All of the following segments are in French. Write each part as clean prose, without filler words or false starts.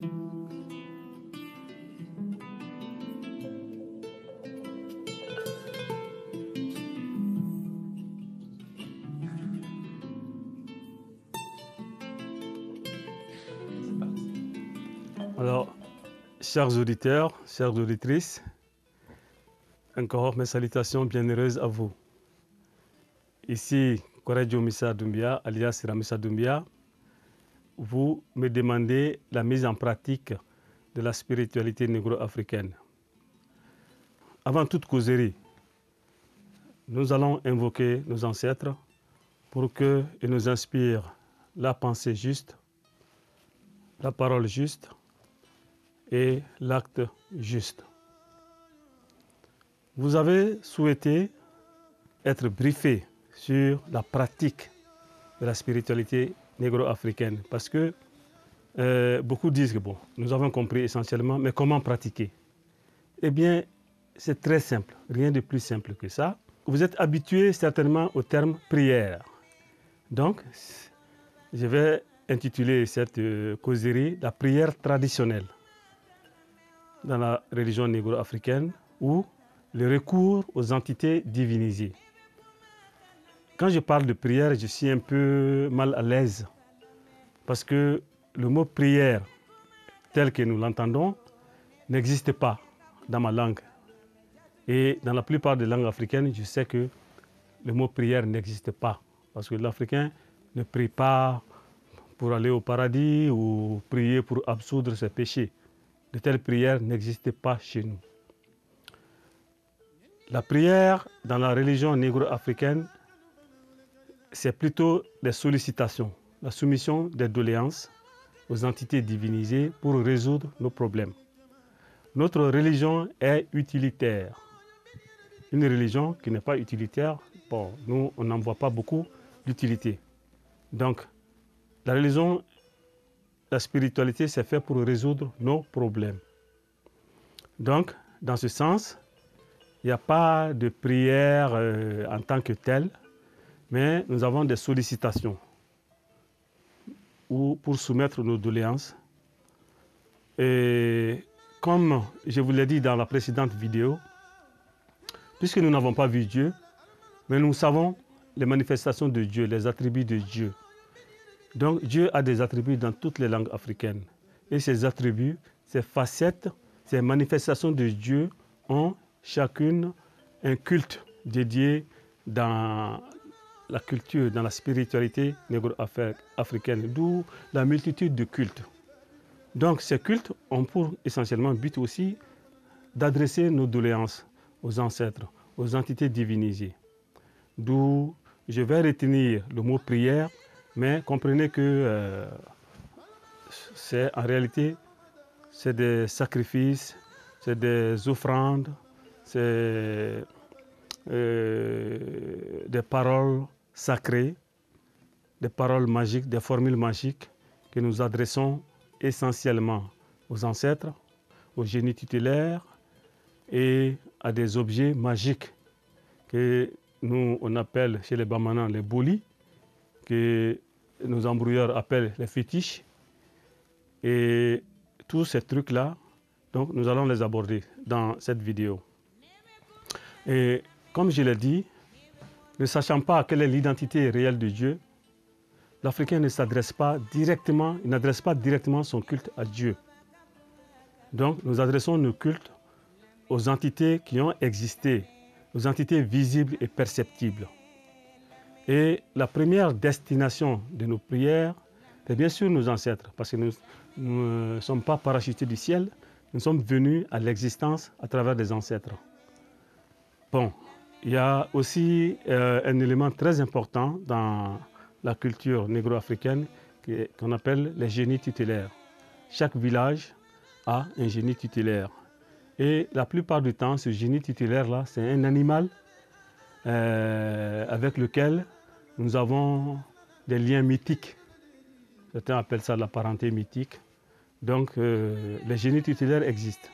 Alors, chers auditeurs, chères auditrices, encore mes salutations bienheureuses à vous. Ici, Korejo Missa Doumbia, alias Ramissa Doumbia. Vous me demandez la mise en pratique de la spiritualité négro-africaine. Avant toute causerie, nous allons invoquer nos ancêtres pour qu'ils nous inspirent la pensée juste, la parole juste et l'acte juste. Vous avez souhaité être briefé sur la pratique de la spiritualité négro-africaine parce que beaucoup disent que bon, nous avons compris essentiellement, mais comment pratiquer? Eh bien, c'est très simple, rien de plus simple que ça. Vous êtes habitué certainement au terme prière. Donc, je vais intituler cette causerie la prière traditionnelle dans la religion négro-africaine ou le recours aux entités divinisées. Quand je parle de prière, je suis un peu mal à l'aise parce que le mot prière tel que nous l'entendons n'existe pas dans ma langue. Et dans la plupart des langues africaines, je sais que le mot prière n'existe pas parce que l'Africain ne prie pas pour aller au paradis ou prier pour absoudre ses péchés. De telles prières n'existent pas chez nous. La prière dans la religion négro-africaine, c'est plutôt des sollicitations, la soumission des doléances aux entités divinisées pour résoudre nos problèmes. Notre religion est utilitaire. Une religion qui n'est pas utilitaire, bon, nous, on n'en voit pas beaucoup d'utilité. Donc, la religion, la spiritualité, c'est fait pour résoudre nos problèmes. Donc, dans ce sens, il n'y a pas de prière en tant que telle, mais nous avons des sollicitations pour soumettre nos doléances. Et comme je vous l'ai dit dans la précédente vidéo, puisque nous n'avons pas vu Dieu, mais nous savons les manifestations de Dieu, les attributs de Dieu. Donc Dieu a des attributs dans toutes les langues africaines. Et ces attributs, ces facettes, ces manifestations de Dieu ont chacune un culte dédié dans la culture, dans la spiritualité négro-africaine, d'où la multitude de cultes. Donc ces cultes ont pour essentiellement but aussi d'adresser nos doléances aux ancêtres, aux entités divinisées. D'où je vais retenir le mot prière, mais comprenez que c'est en réalité c'est des sacrifices, c'est des offrandes, c'est des paroles sacrées, des paroles magiques, des formules magiques que nous adressons essentiellement aux ancêtres, aux génies tutélaires et à des objets magiques que nous on appelle chez les Bamanans les bolis, que nos embrouilleurs appellent les fétiches. Et tous ces trucs-là, donc nous allons les aborder dans cette vidéo. Et comme je l'ai dit, ne sachant pas quelle est l'identité réelle de Dieu, l'Africain ne s'adresse pas directement, il n'adresse pas directement son culte à Dieu. Donc nous adressons nos cultes aux entités qui ont existé, aux entités visibles et perceptibles. Et la première destination de nos prières, c'est bien sûr nos ancêtres, parce que nous ne sommes pas parachutés du ciel, nous sommes venus à l'existence à travers des ancêtres. Bon, il y a aussi un élément très important dans la culture négro-africaine qu'on appelle les génies tutélaires. Chaque village a un génie tutélaire. Et la plupart du temps, ce génie tutélaire-là, c'est un animal avec lequel nous avons des liens mythiques. Certains appellent ça la parenté mythique. Donc, les génies tutélaires existent.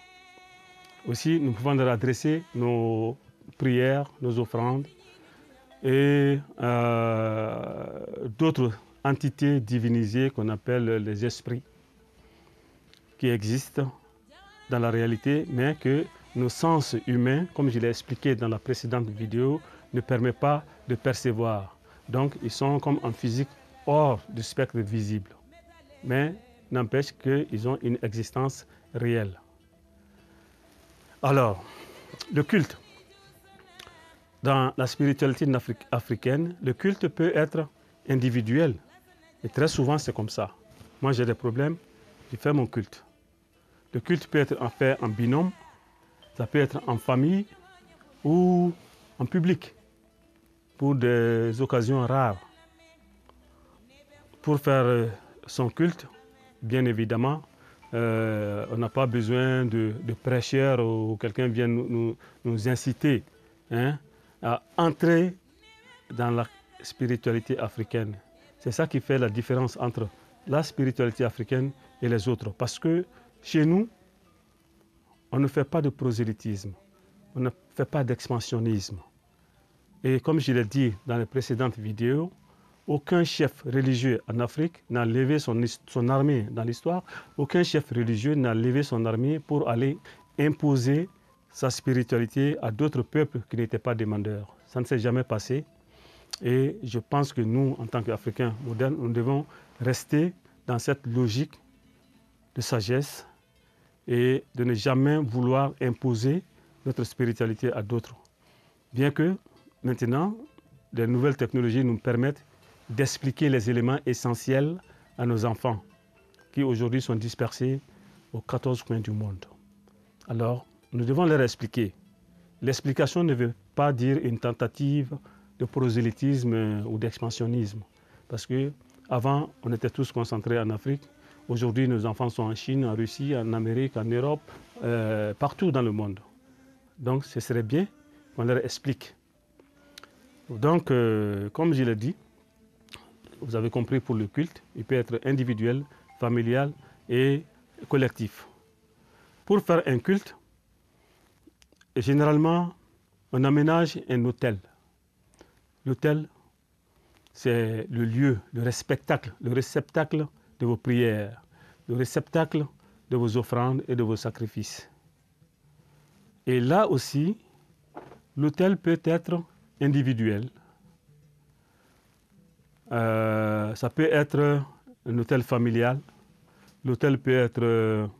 Aussi, nous pouvons leur adresser nos prières, nos offrandes et d'autres entités divinisées qu'on appelle les esprits, qui existent dans la réalité, mais que nos sens humains, comme je l'ai expliqué dans la précédente vidéo, ne permettent pas de percevoir. Donc, ils sont comme en physique hors du spectre visible, mais n'empêche qu'ils ont une existence réelle. Alors, le culte. Dans la spiritualité africaine, le culte peut être individuel. Et très souvent, c'est comme ça. Moi, j'ai des problèmes, je fais mon culte. Le culte peut être fait en binôme, ça peut être en famille ou en public, pour des occasions rares. Pour faire son culte, bien évidemment, on n'a pas besoin de prêcheurs ou quelqu'un vient nous inciter, hein, à entrer dans la spiritualité africaine. C'est ça qui fait la différence entre la spiritualité africaine et les autres. Parce que chez nous, on ne fait pas de prosélytisme, on ne fait pas d'expansionnisme. Et comme je l'ai dit dans les précédentes vidéos, aucun chef religieux en Afrique n'a levé son armée dans l'histoire, aucun chef religieux n'a levé son armée pour aller imposer sa spiritualité à d'autres peuples qui n'étaient pas demandeurs. Ça ne s'est jamais passé. Et je pense que nous, en tant qu'Africains modernes, nous devons rester dans cette logique de sagesse et de ne jamais vouloir imposer notre spiritualité à d'autres. Bien que maintenant, les nouvelles technologies nous permettent d'expliquer les éléments essentiels à nos enfants qui aujourd'hui sont dispersés aux 14 coins du monde. Alors, nous devons leur expliquer. L'explication ne veut pas dire une tentative de prosélytisme ou d'expansionnisme. Parce qu'avant, on était tous concentrés en Afrique. Aujourd'hui, nos enfants sont en Chine, en Russie, en Amérique, en Europe, partout dans le monde. Donc, ce serait bien qu'on leur explique. Donc, comme je l'ai dit, vous avez compris, pour le culte, il peut être individuel, familial et collectif. Pour faire un culte, généralement, on aménage un autel. L'autel, c'est le lieu, le réceptacle de vos prières, le réceptacle de vos offrandes et de vos sacrifices. Et là aussi, l'autel peut être individuel. Ça peut être un autel familial, l'autel peut être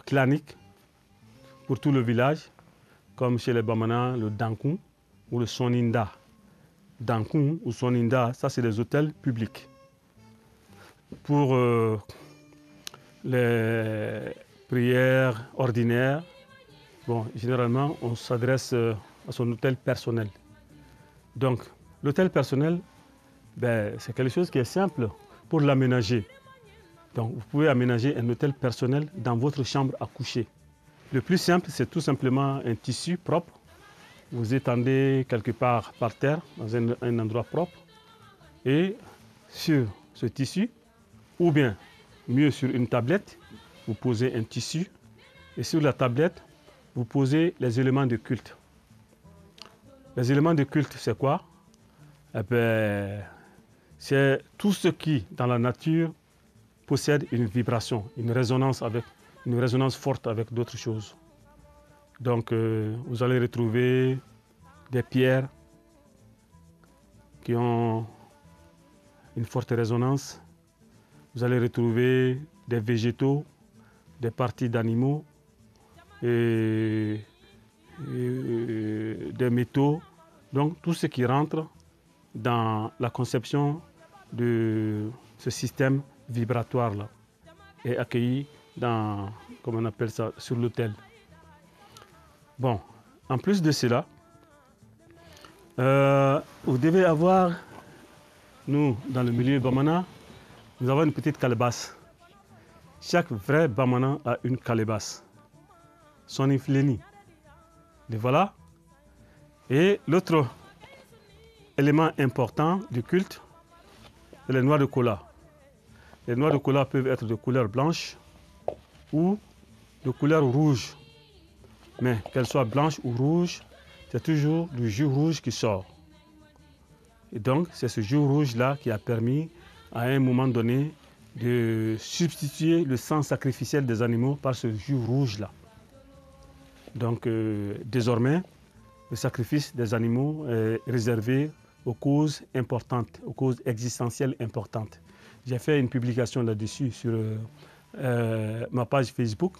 clanique pour tout le village, comme chez les Bamana, le Dankun ou le Soninda. Dankun ou Soninda, ça c'est des autels publics. Pour les prières ordinaires, bon, généralement on s'adresse à son autel personnel. Donc l'autel personnel, c'est quelque chose qui est simple pour l'aménager. Donc vous pouvez aménager un autel personnel dans votre chambre à coucher. Le plus simple, c'est tout simplement un tissu propre. Vous étendez quelque part par terre, dans un endroit propre. Et sur ce tissu, ou bien mieux sur une tablette, vous posez un tissu. Et sur la tablette, vous posez les éléments de culte. Les éléments de culte, c'est quoi? C'est tout ce qui, dans la nature, possède une vibration, une résonance forte avec d'autres choses. Donc, vous allez retrouver des pierres qui ont une forte résonance. Vous allez retrouver des végétaux, des parties d'animaux, et des métaux. Donc, tout ce qui rentre dans la conception de ce système vibratoire-là est accueilli dans, comme on appelle ça, sur l'autel. Bon, en plus de cela, vous devez avoir, nous, dans le milieu Bamana, nous avons une petite calebasse. Chaque vrai Bamana a une calebasse. Son infléni. Et voilà. Et l'autre élément important du culte, c'est les noix de kola. Les noix de kola peuvent être de couleur blanche ou de couleur rouge. Mais qu'elles soient blanches ou rouges, c'est toujours du jus rouge qui sort. Et donc, c'est ce jus rouge-là qui a permis, à un moment donné, de substituer le sang sacrificiel des animaux par ce jus rouge-là. Donc désormais, le sacrifice des animaux est réservé aux causes importantes, aux causes existentielles importantes. J'ai fait une publication là-dessus sur ma page Facebook.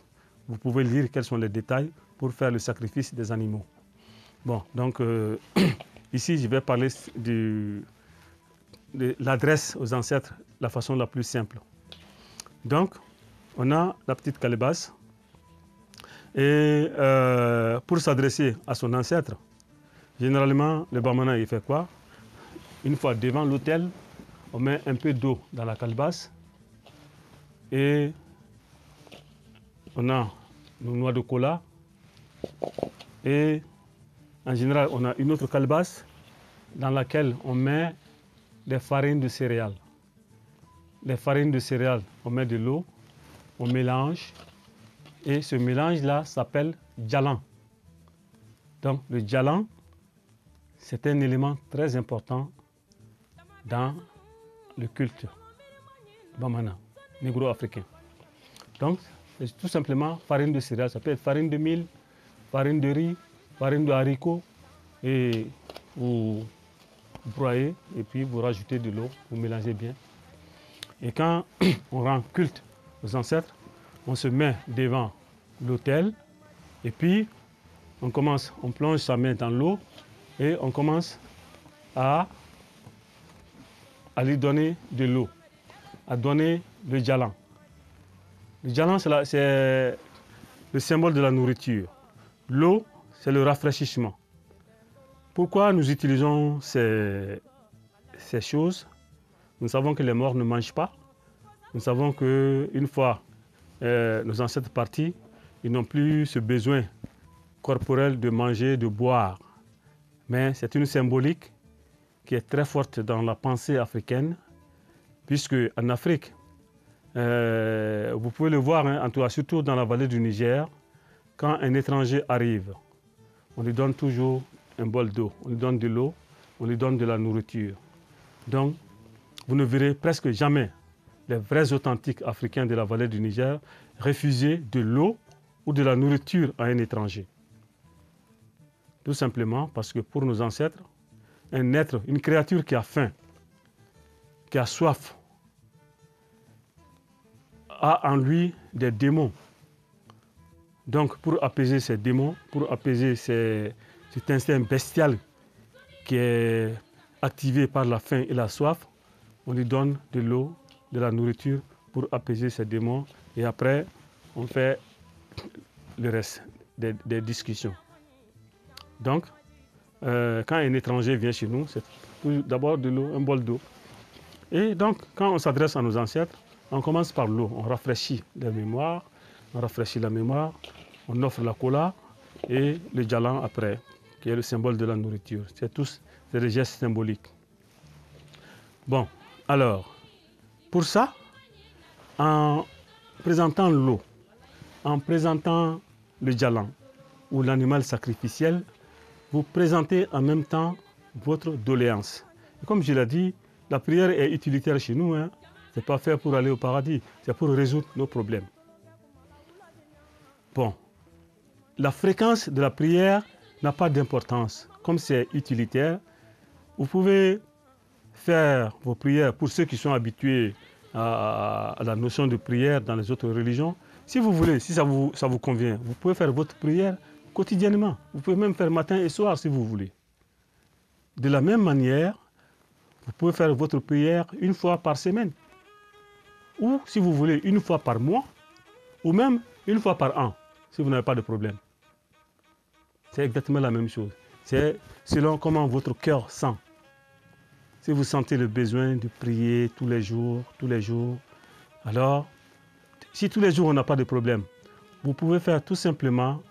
Vous pouvez lire quels sont les détails pour faire le sacrifice des animaux. Bon, donc ici, je vais parler de l'adresse aux ancêtres, la façon la plus simple. Donc, on a la petite calebasse. Et pour s'adresser à son ancêtre, généralement, le Bamana, il fait quoi? Une fois devant l'autel, on met un peu d'eau dans la calebasse et on a nos noix de cola et en général, on a une autre calebasse dans laquelle on met des farines de céréales. Les farines de céréales, on met de l'eau, on mélange et ce mélange-là s'appelle djalan. Donc le djalan, c'est un élément très important dans le culte Bamana, négro-africain. Donc, c'est tout simplement farine de céréales. Ça peut être farine de mil, farine de riz, farine de haricots. Et vous broyez et puis vous rajoutez de l'eau, vous mélangez bien. Et quand on rend culte aux ancêtres, on se met devant l'autel et puis on plonge sa main dans l'eau et on commence à lui donner de l'eau, à donner le djalan. Le djalan, c'est le symbole de la nourriture. L'eau, c'est le rafraîchissement. Pourquoi nous utilisons ces choses? Nous savons que les morts ne mangent pas. Nous savons qu'une fois nos ancêtres partis, ils n'ont plus ce besoin corporel de manger, de boire. Mais c'est une symbolique qui est très forte dans la pensée africaine, puisque en Afrique, vous pouvez le voir, hein, en tout cas, surtout dans la vallée du Niger, quand un étranger arrive, on lui donne toujours un bol d'eau, on lui donne de l'eau, on lui donne de la nourriture. Donc, vous ne verrez presque jamais les vrais authentiques africains de la vallée du Niger refuser de l'eau ou de la nourriture à un étranger. Tout simplement parce que pour nos ancêtres, un être, une créature qui a faim, qui a soif, a en lui des démons. Donc pour apaiser ces démons, pour apaiser cet instinct bestial qui est activé par la faim et la soif, on lui donne de l'eau, de la nourriture pour apaiser ces démons et après on fait le reste des discussions. Donc, quand un étranger vient chez nous, c'est d'abord de l'eau, un bol d'eau. Et donc, quand on s'adresse à nos ancêtres, on commence par l'eau. On rafraîchit la mémoire, on offre la cola et le djalan après, qui est le symbole de la nourriture. C'est des gestes symboliques. Bon, alors, pour ça, en présentant l'eau, en présentant le djalan ou l'animal sacrificiel, vous présentez en même temps votre doléance. Et comme je l'ai dit, la prière est utilitaire chez nous. Hein. Ce n'est pas fait pour aller au paradis, c'est pour résoudre nos problèmes. Bon, la fréquence de la prière n'a pas d'importance. Comme c'est utilitaire, vous pouvez faire vos prières pour ceux qui sont habitués à la notion de prière dans les autres religions. Si vous voulez, si ça vous convient, vous pouvez faire votre prière quotidiennement. Vous pouvez même faire matin et soir si vous voulez. De la même manière, vous pouvez faire votre prière une fois par semaine. Ou si vous voulez, une fois par mois. Ou même une fois par an, si vous n'avez pas de problème. C'est exactement la même chose. C'est selon comment votre cœur sent. Si vous sentez le besoin de prier tous les jours, alors, si tous les jours on n'a pas de problème, vous pouvez faire tout simplement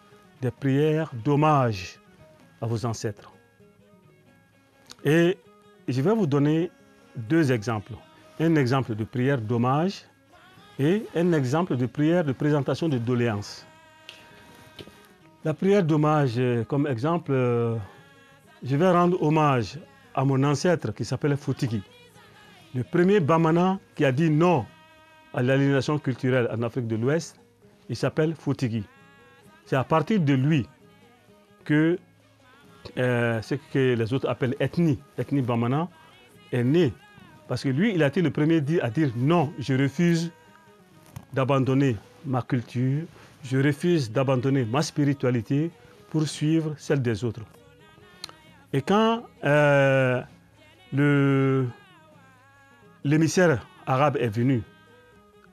des prières d'hommage à vos ancêtres. Et je vais vous donner deux exemples. Un exemple de prière d'hommage et un exemple de prière de présentation de doléances. La prière d'hommage, comme exemple, je vais rendre hommage à mon ancêtre qui s'appelle Foutiki. Le premier Bamana qui a dit non à l'aliénation culturelle en Afrique de l'Ouest, il s'appelle Foutigui. C'est à partir de lui que ce que les autres appellent ethnie Bamana, est né. Parce que lui, il a été le premier à dire non, je refuse d'abandonner ma culture, je refuse d'abandonner ma spiritualité pour suivre celle des autres. Et quand l'émissaire arabe est venu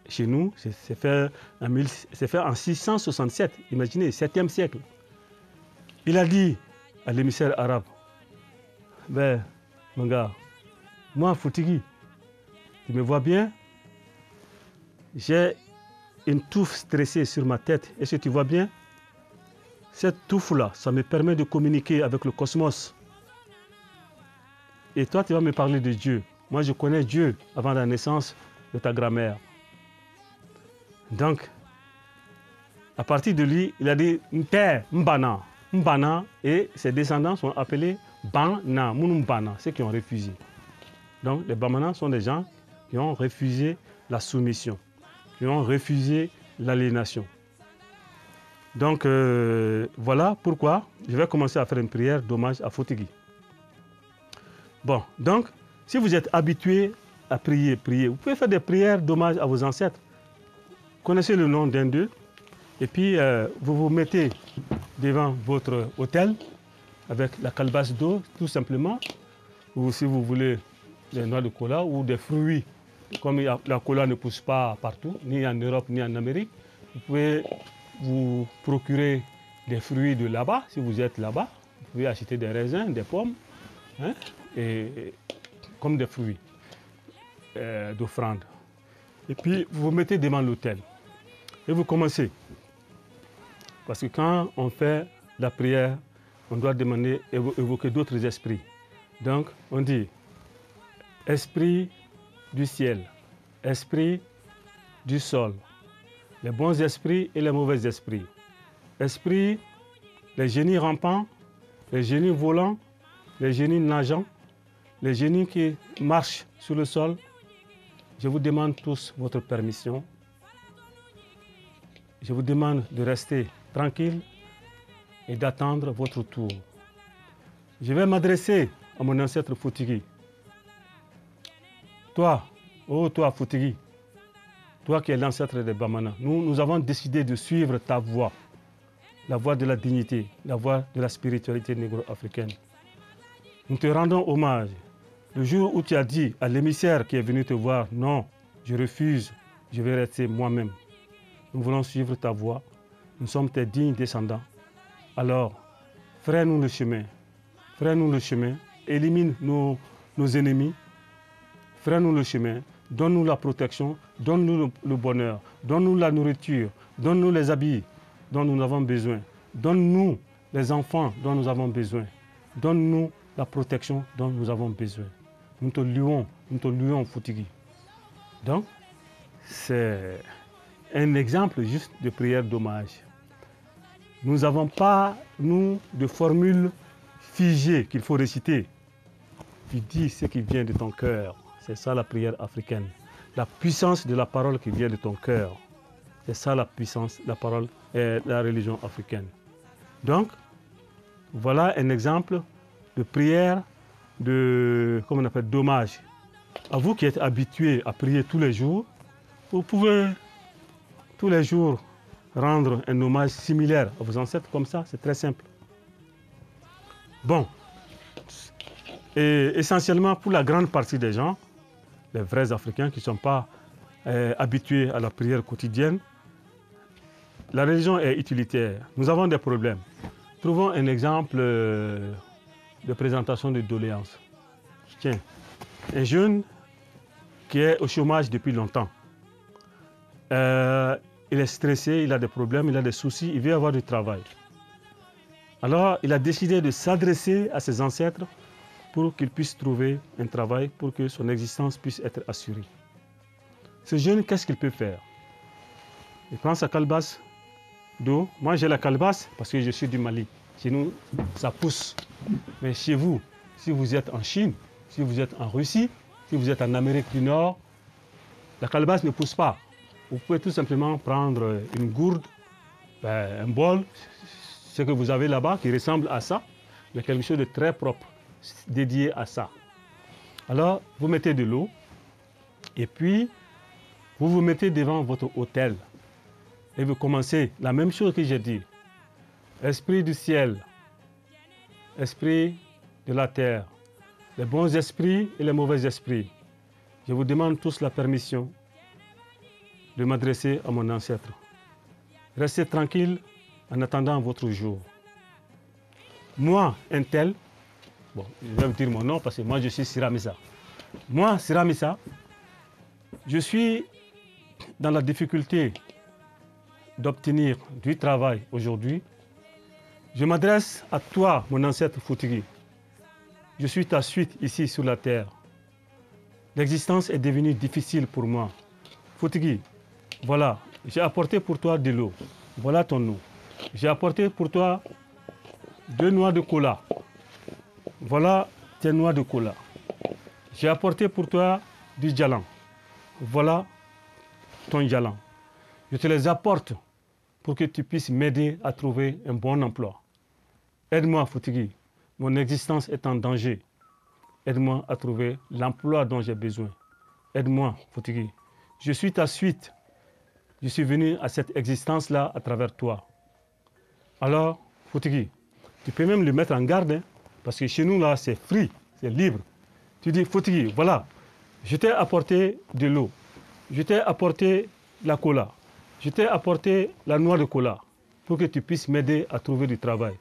chez nous, c'est fait en 667, imaginez, 7e siècle. Il a dit à l'émissaire arabe, ben, mon gars, moi, Foutigui, tu me vois bien, j'ai une touffe stressée sur ma tête. Est-ce que tu vois bien? Cette touffe-là, ça me permet de communiquer avec le cosmos. Et toi, tu vas me parler de Dieu. Moi, je connais Dieu avant la naissance de ta grand-mère. Donc, à partir de lui, il a dit Nte Mbana. Mbana, et ses descendants sont appelés Bana, Mounumbana, ceux qui ont refusé. Donc, les Bamana sont des gens qui ont refusé la soumission, qui ont refusé l'aliénation. Donc, voilà pourquoi je vais commencer à faire une prière d'hommage à Foutigui. Bon, donc, si vous êtes habitué à prier, vous pouvez faire des prières d'hommage à vos ancêtres. Connaissez le nom d'un d'eux, et puis vous vous mettez devant votre autel avec la calebasse d'eau, tout simplement, ou si vous voulez des noix de cola ou des fruits. Comme la cola ne pousse pas partout, ni en Europe ni en Amérique, vous pouvez vous procurer des fruits de là-bas, si vous êtes là-bas. Vous pouvez acheter des raisins, des pommes, hein, et comme des fruits d'offrande. Et puis vous vous mettez devant l'autel et vous commencez. Parce que quand on fait la prière, on doit demander, évoquer d'autres esprits. Donc on dit, esprit du ciel, esprit du sol, les bons esprits et les mauvais esprits. Esprit, les génies rampants, les génies volants, les génies nageants, les génies qui marchent sur le sol. Je vous demande tous votre permission. Je vous demande de rester tranquille et d'attendre votre tour. Je vais m'adresser à mon ancêtre Foutigui. Toi, oh toi Foutigui, toi qui es l'ancêtre des Bamana, nous avons décidé de suivre ta voie, la voie de la dignité, la voie de la spiritualité négro-africaine. Nous te rendons hommage. Le jour où tu as dit à l'émissaire qui est venu te voir, non, je refuse, je vais rester moi-même. Nous voulons suivre ta voie, nous sommes tes dignes descendants. Alors, frère-nous le chemin, élimine nos ennemis, frère-nous le chemin, donne-nous la protection, donne-nous le bonheur, donne-nous la nourriture, donne-nous les habits dont nous avons besoin, donne-nous les enfants dont nous avons besoin, donne-nous la protection dont nous avons besoin. Nous te louons Foutigui. Donc, c'est un exemple juste de prière d'hommage. Nous n'avons pas, nous, de formule figée qu'il faut réciter. Tu dis ce qui vient de ton cœur. C'est ça la prière africaine. La puissance de la parole qui vient de ton cœur. C'est ça la puissance, la parole et la religion africaine. Donc, voilà un exemple de prière comment on appelle, d'hommage. À vous qui êtes habitués à prier tous les jours, vous pouvez tous les jours rendre un hommage similaire à vos ancêtres comme ça, c'est très simple. Bon, et essentiellement pour la grande partie des gens, les vrais Africains qui ne sont pas habitués à la prière quotidienne, la religion est utilitaire. Nous avons des problèmes. Trouvons un exemple de présentation de doléances. Tiens, un jeune qui est au chômage depuis longtemps. Il est stressé, il a des problèmes, il a des soucis, il veut avoir du travail. Alors, il a décidé de s'adresser à ses ancêtres pour qu'il puisse trouver un travail, pour que son existence puisse être assurée. Ce jeune, qu'est-ce qu'il peut faire? Il prend sa calebasse d'eau. Moi, j'ai la calebasse parce que je suis du Mali. Chez nous, ça pousse. Mais chez vous, si vous êtes en Chine, si vous êtes en Russie, si vous êtes en Amérique du Nord, la calebasse ne pousse pas. Vous pouvez tout simplement prendre une gourde, un bol, ce que vous avez là-bas qui ressemble à ça, mais quelque chose de très propre, dédié à ça. Alors, vous mettez de l'eau et puis vous vous mettez devant votre autel et vous commencez la même chose que j'ai dit. Esprit du ciel, esprit de la terre, les bons esprits et les mauvais esprits. Je vous demande tous la permission de m'adresser à mon ancêtre. Restez tranquille en attendant votre jour. Moi, un tel, bon, je vais vous dire mon nom parce que moi je suis Siramissa. Moi, Siramissa, je suis dans la difficulté d'obtenir du travail aujourd'hui. Je m'adresse à toi, mon ancêtre Foutigi. Je suis ta suite ici sur la terre. L'existence est devenue difficile pour moi. Foutigi, voilà, j'ai apporté pour toi de l'eau. Voilà ton eau. J'ai apporté pour toi 2 noix de cola. Voilà tes noix de cola. J'ai apporté pour toi du djalan. Voilà ton djalan. Je te les apporte pour que tu puisses m'aider à trouver un bon emploi. Aide-moi, Foutigi. Mon existence est en danger. Aide-moi à trouver l'emploi dont j'ai besoin. Aide-moi, Foutigi. Je suis ta suite. Je suis venu à cette existence-là à travers toi. Alors, Foutigi, tu peux même le mettre en garde, hein, parce que chez nous, là, c'est free, c'est libre. Tu dis, Foutigi, voilà, je t'ai apporté de l'eau, je t'ai apporté la cola, je t'ai apporté la noix de cola, pour que tu puisses m'aider à trouver du travail.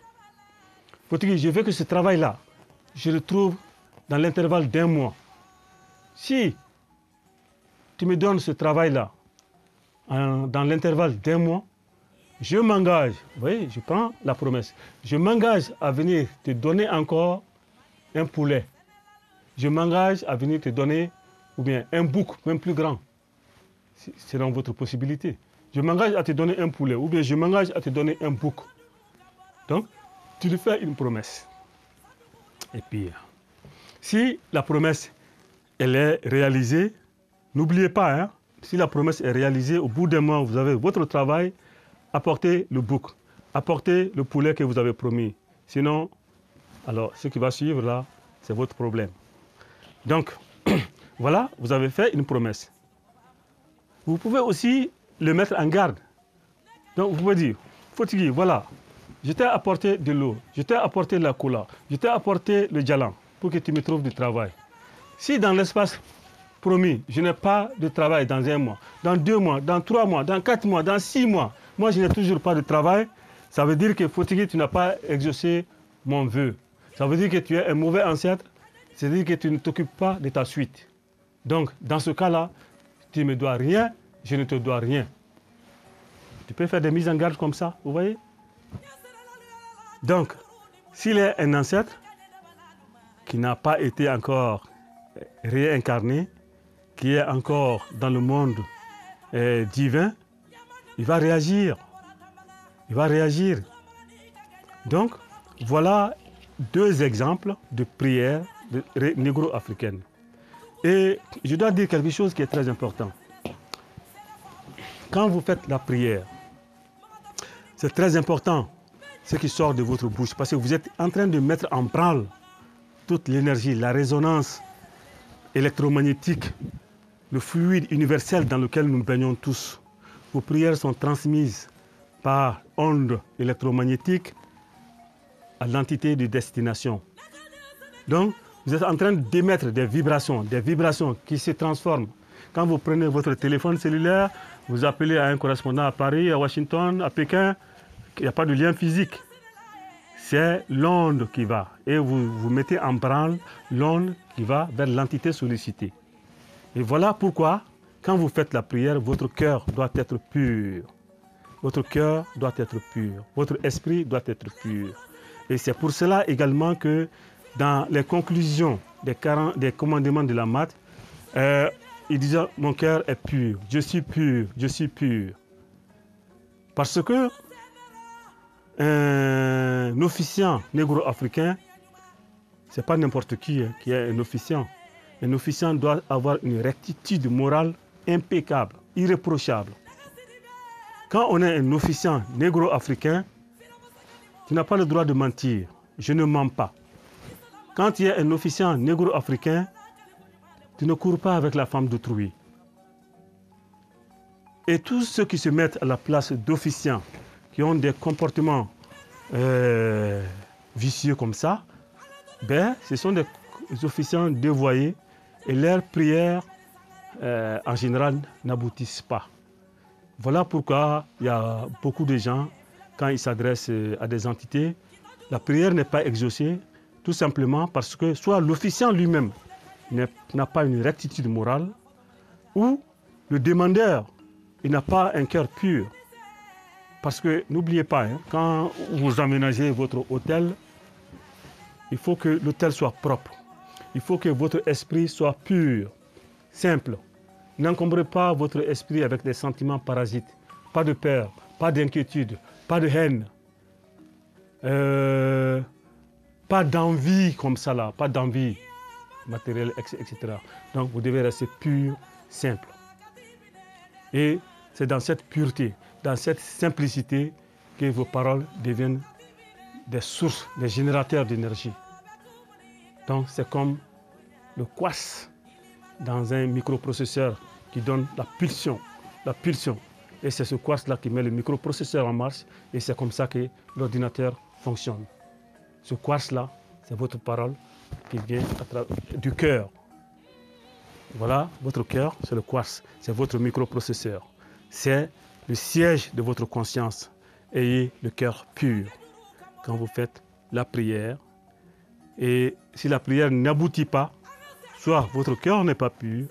Foutigi, je veux que ce travail-là, je le trouve dans l'intervalle d'1 mois. Si tu me donnes ce travail-là, dans l'intervalle d'1 mois, je m'engage, vous voyez, je prends la promesse, je m'engage à venir te donner encore un poulet. Je m'engage à venir te donner, ou bien un bouc, même plus grand, selon votre possibilité. Je m'engage à te donner un poulet, ou bien je m'engage à te donner un bouc. Donc, tu lui fais une promesse. Et puis, si la promesse, elle est réalisée, n'oubliez pas, hein, si la promesse est réalisée, au bout d'un mois, vous avez votre travail, apportez le bouc, apportez le poulet que vous avez promis. Sinon, alors, ce qui va suivre là, c'est votre problème. Donc, voilà, vous avez fait une promesse. Vous pouvez aussi le mettre en garde. Donc, vous pouvez dire, Foutigi, voilà, je t'ai apporté de l'eau, je t'ai apporté la cola, je t'ai apporté le djalan pour que tu me trouves du travail. Si dans l'espace promis, je n'ai pas de travail dans 1 mois, dans 2 mois, dans 3 mois, dans 4 mois, dans 6 mois, moi je n'ai toujours pas de travail, ça veut dire que Foutigi, tu n'as pas exaucé mon vœu. Ça veut dire que tu es un mauvais ancêtre, c'est-à-dire que tu ne t'occupes pas de ta suite. Donc, dans ce cas-là, tu ne me dois rien, je ne te dois rien. Tu peux faire des mises en garde comme ça, vous voyez? Donc, s'il est un ancêtre qui n'a pas été encore réincarné, qui est encore dans le monde divin, il va réagir. Il va réagir. Donc, voilà 2 exemples de prières négro-africaines. Et je dois dire quelque chose qui est très important. Quand vous faites la prière, c'est très important ce qui sort de votre bouche, parce que vous êtes en train de mettre en branle toute l'énergie, la résonance électromagnétique, le fluide universel dans lequel nous baignons tous. Vos prières sont transmises par ondes électromagnétiques à l'entité de destination. Donc, vous êtes en train d'émettre des vibrations qui se transforment. Quand vous prenez votre téléphone cellulaire, vous appelez à un correspondant à Paris, à Washington, à Pékin, il n'y a pas de lien physique. C'est l'onde qui va. Et vous mettez en branle l'onde qui va vers l'entité sollicitée. Et voilà pourquoi, quand vous faites la prière, votre cœur doit être pur. Votre cœur doit être pur. Votre esprit doit être pur. Et c'est pour cela également que dans les conclusions des commandements de la mat, il disait « Mon cœur est pur, je suis pur, je suis pur ». Parce que un officiant négro-africain, ce n'est pas n'importe qui est un officiant. Un officiant doit avoir une rectitude morale impeccable. irréprochable. Quand on est un officiant négro-africain, tu n'as pas le droit de mentir. Je ne mens pas. Quand tu es un officiant négro-africain, tu ne cours pas avec la femme d'autrui. Et tous ceux qui se mettent à la place d'officiants, qui ont des comportements vicieux comme ça, ben, ce sont des officiants dévoyés et leurs prières, en général, n'aboutissent pas. Voilà pourquoi il y a beaucoup de gens, quand ils s'adressent à des entités, la prière n'est pas exaucée, tout simplement parce que soit l'officiant lui-même n'a pas une rectitude morale, ou le demandeur il n'a pas un cœur pur. Parce que n'oubliez pas, hein, quand vous aménagez votre hôtel, il faut que l'hôtel soit propre. Il faut que votre esprit soit pur, simple. N'encombrez pas votre esprit avec des sentiments parasites. Pas de peur, pas d'inquiétude, pas de haine. Pas d'envie comme ça là, pas d'envie matérielle, etc. Donc vous devez rester pur, simple. Et c'est dans cette pureté, dans cette simplicité que vos paroles deviennent des sources, des générateurs d'énergie. Donc c'est comme le quartz dans un microprocesseur qui donne la pulsion. Et c'est ce quartz-là qui met le microprocesseur en marche et c'est comme ça que l'ordinateur fonctionne. Ce quartz-là, c'est votre parole qui vient du cœur. Voilà, votre cœur, c'est le quartz, c'est votre microprocesseur. C'est le siège de votre conscience. Ayez le cœur pur quand vous faites la prière. Et si la prière n'aboutit pas, soit votre cœur n'est pas pur,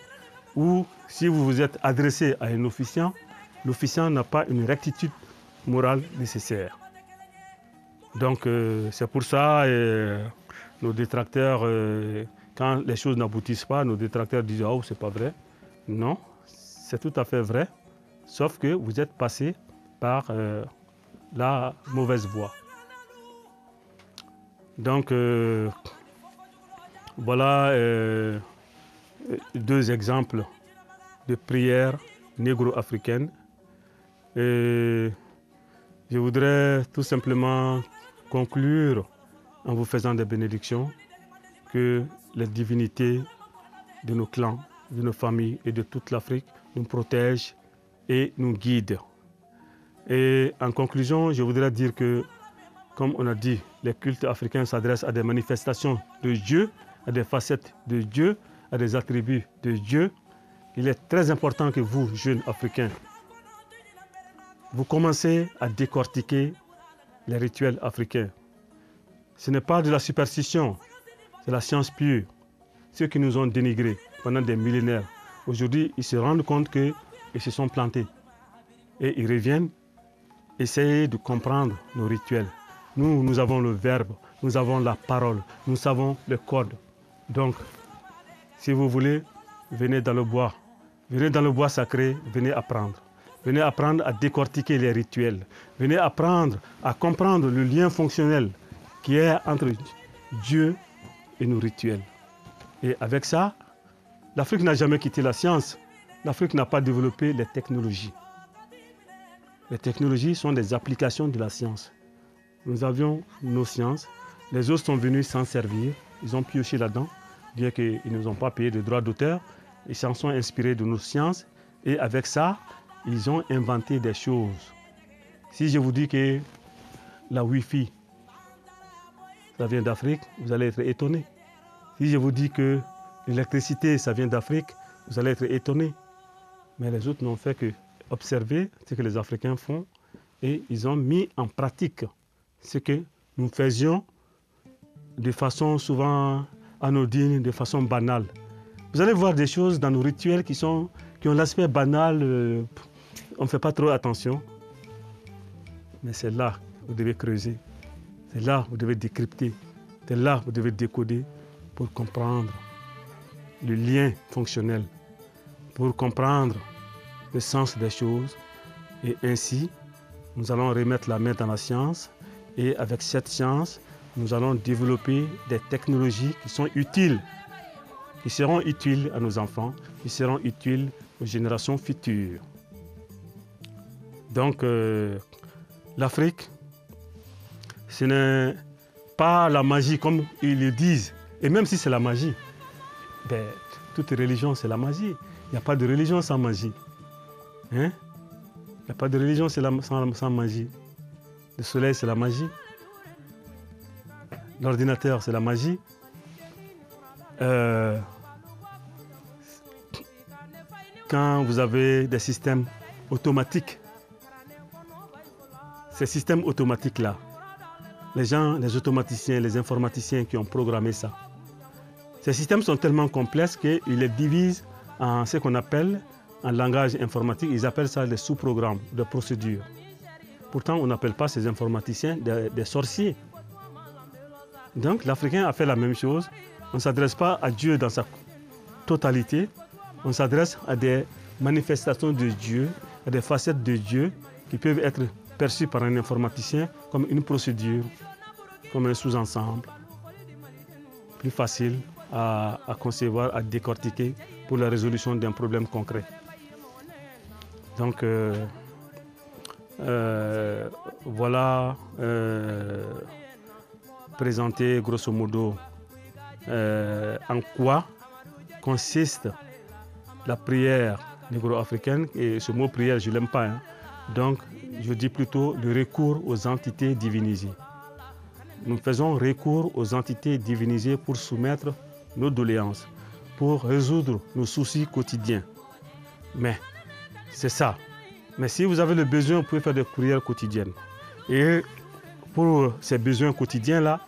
ou si vous vous êtes adressé à un officiant, l'officiant n'a pas une rectitude morale nécessaire. Donc c'est pour ça nos détracteurs, quand les choses n'aboutissent pas, nos détracteurs disent « Oh, c'est pas vrai ». Non, c'est tout à fait vrai, sauf que vous êtes passé par la mauvaise voie. Donc voilà deux exemples de prières négro-africaines. Et je voudrais tout simplement conclure en vous faisant des bénédictions que les divinités de nos clans, de nos familles et de toute l'Afrique nous protègent et nous guident. Et en conclusion, je voudrais dire que, comme on a dit, les cultes africains s'adressent à des manifestations de Dieu, à des facettes de Dieu, à des attributs de Dieu. Il est très important que vous, jeunes Africains, vous commencez à décortiquer les rituels africains. Ce n'est pas de la superstition, c'est la science pure. Ceux qui nous ont dénigrés pendant des millénaires, aujourd'hui, ils se rendent compte qu'ils se sont plantés. Et ils reviennent essayer de comprendre nos rituels. Nous avons le verbe, nous avons la parole, nous savons le code. Donc, si vous voulez, venez dans le bois. Venez dans le bois sacré, venez apprendre. Venez apprendre à décortiquer les rituels. Venez apprendre à comprendre le lien fonctionnel qui est entre Dieu et nos rituels. Et avec ça, l'Afrique n'a jamais quitté la science. L'Afrique n'a pas développé les technologies. Les technologies sont des applications de la science. Nous avions nos sciences. Les autres sont venus s'en servir. Ils ont pioché là-dedans, bien qu'ils ne nous ont pas payé de droits d'auteur. Ils s'en sont inspirés de nos sciences. Et avec ça, ils ont inventé des choses. Si je vous dis que la Wi-Fi, ça vient d'Afrique, vous allez être étonné. Si je vous dis que l'électricité, ça vient d'Afrique, vous allez être étonné. Mais les autres n'ont fait que observer ce que les Africains font et ils ont mis en pratique ce que nous faisions de façon souvent anodine, de façon banale. Vous allez voir des choses dans nos rituels qui ont l'aspect banal, on ne fait pas trop attention. Mais c'est là que vous devez creuser, c'est là que vous devez décrypter, c'est là que vous devez décoder pour comprendre le lien fonctionnel, pour comprendre le sens des choses. Et ainsi, nous allons remettre la main dans la science et avec cette science, nous allons développer des technologies qui sont utiles, qui seront utiles à nos enfants, qui seront utiles aux générations futures. Donc, l'Afrique, ce n'est pas la magie comme ils le disent. Et même si c'est la magie, ben, toute religion, c'est la magie. Il n'y a pas de religion sans magie. Hein? Il n'y a pas de religion sans magie. Le soleil, c'est la magie. L'ordinateur, c'est la magie. Quand vous avez des systèmes automatiques, ces systèmes automatiques-là, les gens, les automaticiens, les informaticiens qui ont programmé ça, ces systèmes sont tellement complexes qu'ils les divisent en ce qu'on appelle, en langage informatique, ils appellent ça des sous-programmes de procédures. Pourtant, on n'appelle pas ces informaticiens des sorciers. Donc, l'Africain a fait la même chose. On ne s'adresse pas à Dieu dans sa totalité. On s'adresse à des manifestations de Dieu, à des facettes de Dieu qui peuvent être perçues par un informaticien comme une procédure, comme un sous-ensemble, plus facile à concevoir, à décortiquer pour la résolution d'un problème concret. Donc, voilà présenter grosso modo en quoi consiste la prière négro-africaine. Et ce mot prière, je ne l'aime pas. Hein. Donc, je dis plutôt le recours aux entités divinisées. Nous faisons recours aux entités divinisées pour soumettre nos doléances, pour résoudre nos soucis quotidiens. Mais c'est ça. Mais si vous avez le besoin, vous pouvez faire des prières quotidiennes. Et pour ces besoins quotidiens-là,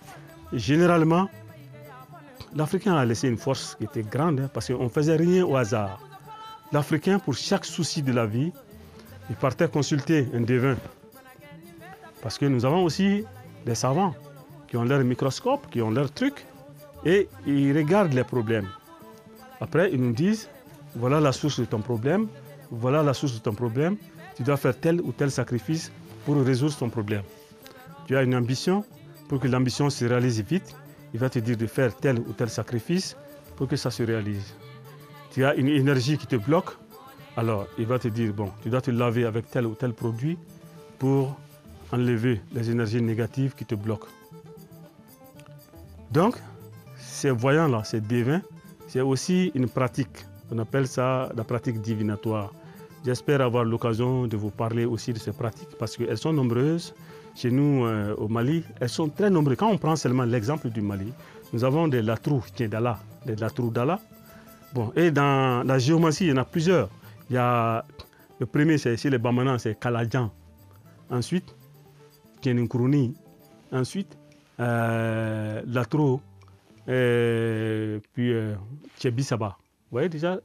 généralement, l'Africain a laissé une force qui était grande, hein, parce qu'on ne faisait rien au hasard. L'Africain, pour chaque souci de la vie, il partait consulter un devin. Parce que nous avons aussi des savants qui ont leur microscope, qui ont leurs trucs, et ils regardent les problèmes. Après, ils nous disent, voilà la source de ton problème, voilà la source de ton problème, tu dois faire tel ou tel sacrifice pour résoudre ton problème. Tu as une ambition, pour que l'ambition se réalise vite, il va te dire de faire tel ou tel sacrifice pour que ça se réalise. Tu as une énergie qui te bloque, alors il va te dire, bon, tu dois te laver avec tel ou tel produit pour enlever les énergies négatives qui te bloquent. Donc, ces voyants-là, ces devins, c'est aussi une pratique. On appelle ça la pratique divinatoire. J'espère avoir l'occasion de vous parler aussi de ces pratiques parce qu'elles sont nombreuses. Chez nous, au Mali, elles sont très nombreuses. Quand on prend seulement l'exemple du Mali, nous avons des latrous d'Allah, des latrous d'Allah. Bon, et dans la géomancie, il y en a plusieurs. Il y a, le premier, c'est chez les Bamanan, c'est Kaladjan. Ensuite, Tieninkuruni. Ensuite, latrou, puis Tchebisaba. Vous voyez déjà,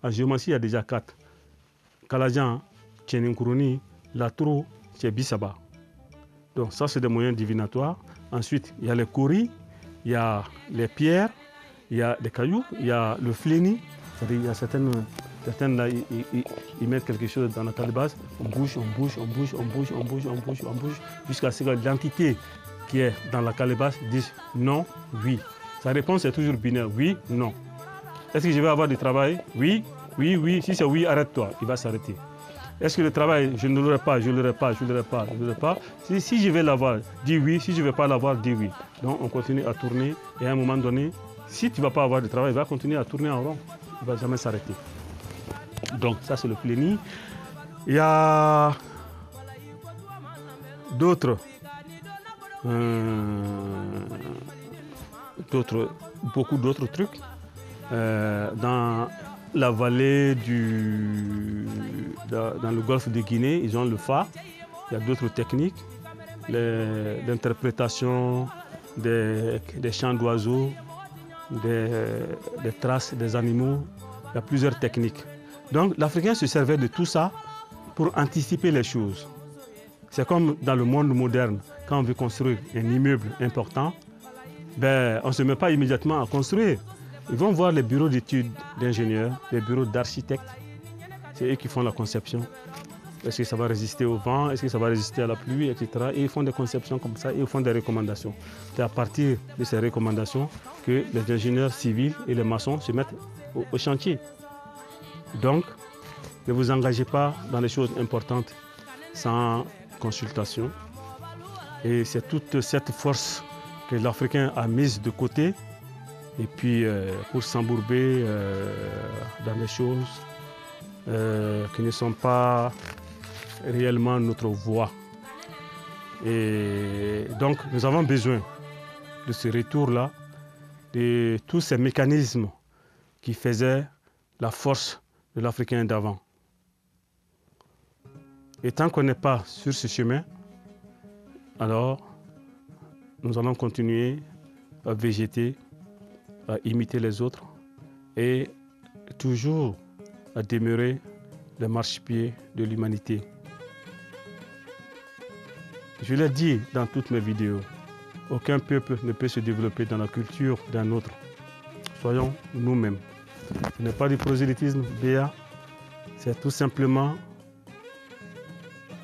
en géomancie, il y a déjà 4. Kaladjan, Tieninkuruni, latrou, Tchebisaba. Donc ça, c'est des moyens divinatoires. Ensuite, il y a les kouris, il y a les pierres, il y a des cailloux, il y a le fléni. C'est-à-dire, il y a certaines là, ils mettent quelque chose dans la calebasse, on bouge, jusqu'à ce que l'entité qui est dans la calebasse dise non, oui. Sa réponse est toujours binaire, oui, non. Est-ce que je vais avoir du travail? Oui, oui, oui. Si c'est oui, arrête-toi, il va s'arrêter. Est-ce que le travail, je ne l'aurai pas, je ne l'aurai pas, je ne l'aurai pas, je ne l'aurai pas. Si je vais l'avoir, dis oui. Si je ne vais pas l'avoir, dis oui. Donc on continue à tourner et à un moment donné, si tu ne vas pas avoir de travail, il va continuer à tourner en rond. Il ne va jamais s'arrêter. Donc ça c'est le pléni. Il y a beaucoup d'autres trucs. Dans la vallée dans le golfe de Guinée, ils ont le Fa. Il y a d'autres techniques. L'interprétation des chants d'oiseaux, des traces des animaux. Il y a plusieurs techniques. Donc l'Africain se servait de tout ça pour anticiper les choses. C'est comme dans le monde moderne, quand on veut construire un immeuble important, on ne se met pas immédiatement à construire. Ils vont voir les bureaux d'études d'ingénieurs, les bureaux d'architectes. C'est eux qui font la conception. Est-ce que ça va résister au vent? Est-ce que ça va résister à la pluie, etc. Et ils font des conceptions comme ça et ils font des recommandations. C'est à partir de ces recommandations que les ingénieurs civils et les maçons se mettent au chantier. Donc, ne vous engagez pas dans les choses importantes sans consultation. Et c'est toute cette force que l'Africain a mise de côté, et puis pour s'embourber dans des choses qui ne sont pas réellement notre voie. Et donc nous avons besoin de ce retour-là, de tous ces mécanismes qui faisaient la force de l'Africain d'avant. Et tant qu'on n'est pas sur ce chemin, alors nous allons continuer à végéter, à imiter les autres et toujours à demeurer les marchepieds de l'humanité. Je l'ai dit dans toutes mes vidéos, aucun peuple ne peut se développer dans la culture d'un autre. Soyons nous-mêmes. Ce n'est pas du prosélytisme, Béa, c'est tout simplement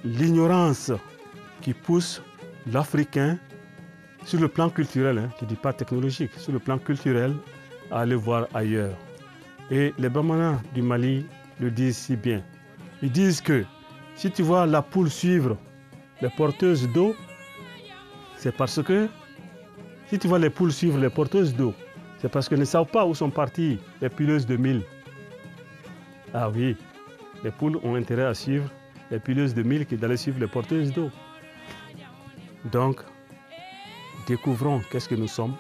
l'ignorance qui pousse l'Africain sur le plan culturel, je ne dis pas technologique, sur le plan culturel, à aller voir ailleurs. Et les Bamana du Mali le disent si bien. Ils disent que si tu vois la poule suivre les porteuses d'eau, c'est parce que, si tu vois les poules suivre les porteuses d'eau, c'est parce qu'elles ne savent pas où sont parties les pileuses de mil. Ah oui, les poules ont intérêt à suivre les pileuses de mil que d'aller suivre les porteuses d'eau. Donc, découvrons qu'est-ce que nous sommes,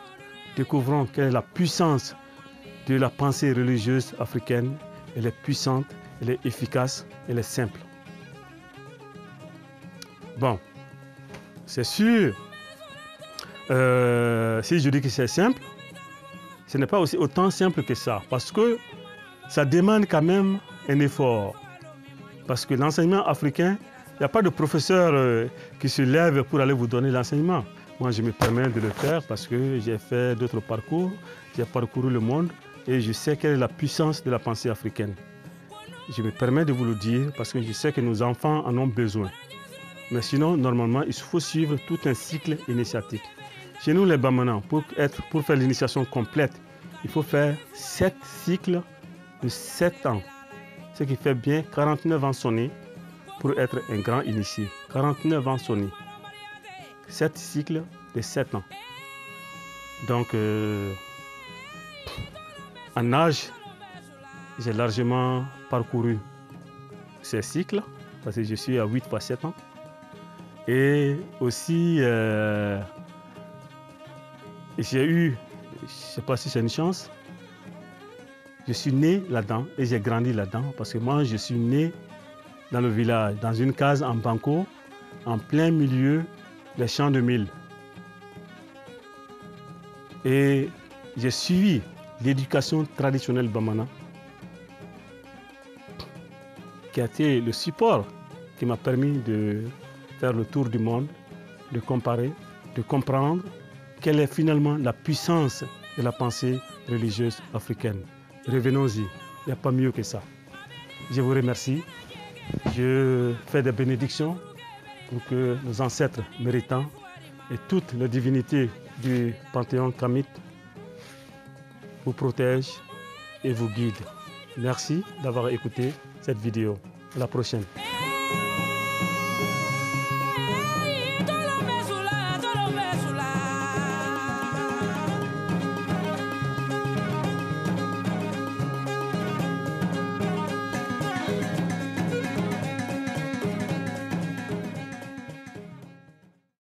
découvrons quelle est la puissance de la pensée religieuse africaine. Elle est puissante, elle est efficace, elle est simple. Bon, c'est sûr, si je dis que c'est simple, ce n'est pas aussi autant simple que ça, parce que ça demande quand même un effort. Parce que l'enseignement africain, il n'y a pas de professeur qui se lève pour aller vous donner l'enseignement. Moi, je me permets de le faire parce que j'ai fait d'autres parcours, j'ai parcouru le monde et je sais quelle est la puissance de la pensée africaine. Je me permets de vous le dire parce que je sais que nos enfants en ont besoin. Mais sinon, normalement, il faut suivre tout un cycle initiatique. Chez nous, les Bamana, pour faire l'initiation complète, il faut faire 7 cycles de 7 ans. Ce qui fait bien 49 ans sonnés pour être un grand initié. 49 ans sonnés. 7 cycles de 7 ans. Donc, en âge, j'ai largement parcouru ces cycles parce que je suis à 8 fois 7 ans. Et aussi, j'ai eu, je ne sais pas si c'est une chance, je suis né là-dedans et j'ai grandi là-dedans parce que moi, je suis né dans le village, dans une case en banco, en plein milieu des champs de mil. Et j'ai suivi l'éducation traditionnelle Bamana, qui a été le support qui m'a permis de faire le tour du monde, de comparer, de comprendre quelle est finalement la puissance de la pensée religieuse africaine. Revenons-y, il n'y a pas mieux que ça. Je vous remercie. Je fais des bénédictions pour que nos ancêtres méritants et toutes les divinités du Panthéon kamite vous protègent et vous guident. Merci d'avoir écouté cette vidéo. À la prochaine.